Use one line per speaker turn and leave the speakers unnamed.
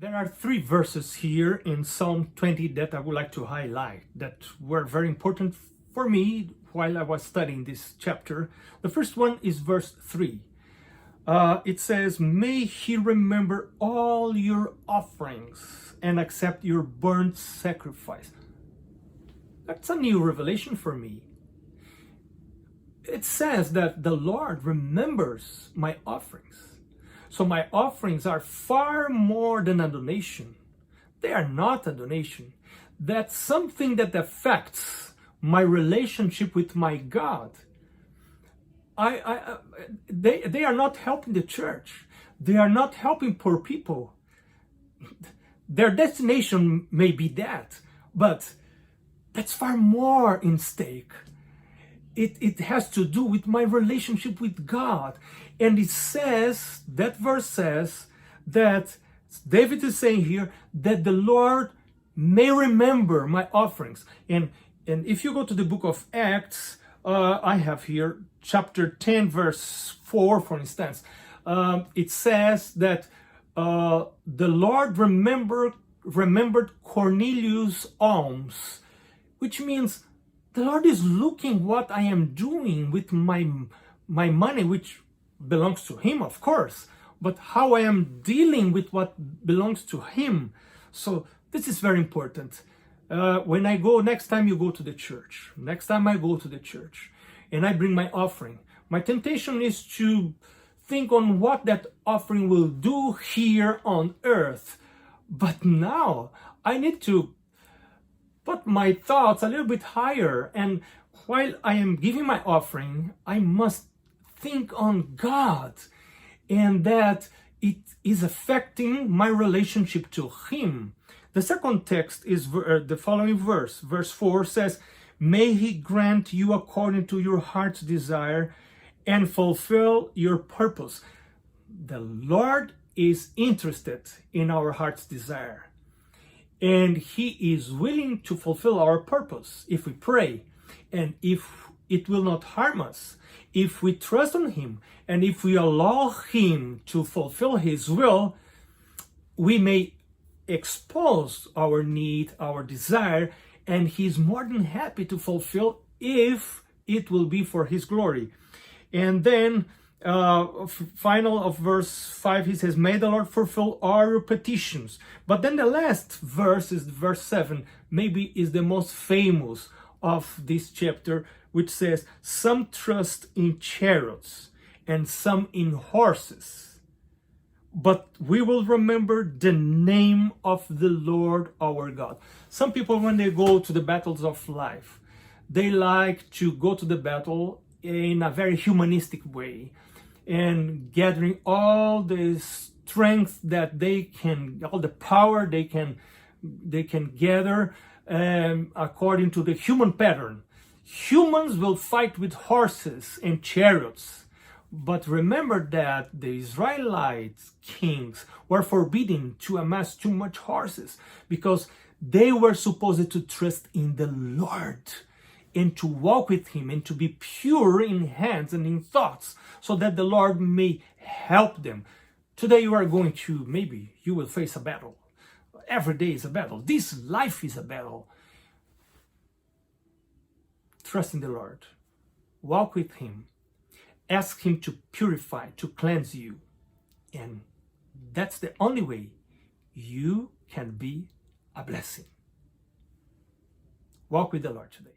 There are 3 verses here in Psalm 20 that I would like to highlight that were very important for me while I was studying this chapter. The first one is verse 3. It says, "May he remember all your offerings and accept your burnt sacrifice." That's a new revelation for me. It says that the Lord remembers my offerings. So my offerings are far more than a donation. They are not a donation. That's something that affects my relationship with my God. They are not helping the church. They are not helping poor people. Their destination may be that, but that's far more in stake. It has to do with my relationship with God. And it says, that verse says, that David is saying here that the Lord may remember my offerings. And if you go to the book of Acts, I have here chapter 10, verse 4, for instance. It says that the Lord remembered Cornelius' alms, which means the Lord is looking what I am doing with my money, which belongs to Him, of course, but how I am dealing with what belongs to Him. So this is very important. When I go, next time you go to the church, next time I go to the church and I bring my offering, my temptation is to think on what that offering will do here on earth. But now I need to put my thoughts a little bit higher, and while I am giving my offering, I must think on God, and that it is affecting my relationship to Him. The second text is the following verse. Verse 4 says, "May He grant you according to your heart's desire and fulfill your purpose." The Lord is interested in our heart's desire. And He is willing to fulfill our purpose if we pray, and if it will not harm us, if we trust on Him, and if we allow Him to fulfill His will. We may expose our need, our desire, and He's more than happy to fulfill if it will be for His glory. And then final of verse 5, He says, "May the Lord fulfill all your petitions." But then the last verse is verse 7, maybe is the most famous of this chapter, which says, "Some trust in chariots and some in horses, but we will remember the name of the Lord our God." Some people, when they go to the battles of life, they like to go to the battle in a very humanistic way, and gathering all the strength that they can, all the power they can gather according to the human pattern. Humans will fight with horses and chariots, but remember that the Israelite kings were forbidden to amass too much horses because they were supposed to trust in the Lord and to walk with Him and to be pure in hands and in thoughts, so that the Lord may help them. Today you are going to, maybe you will face a battle. Every day is a battle. This life is a battle. Trust in the Lord. Walk with Him. Ask Him to purify, to cleanse you. And that's the only way you can be a blessing. Walk with the Lord today.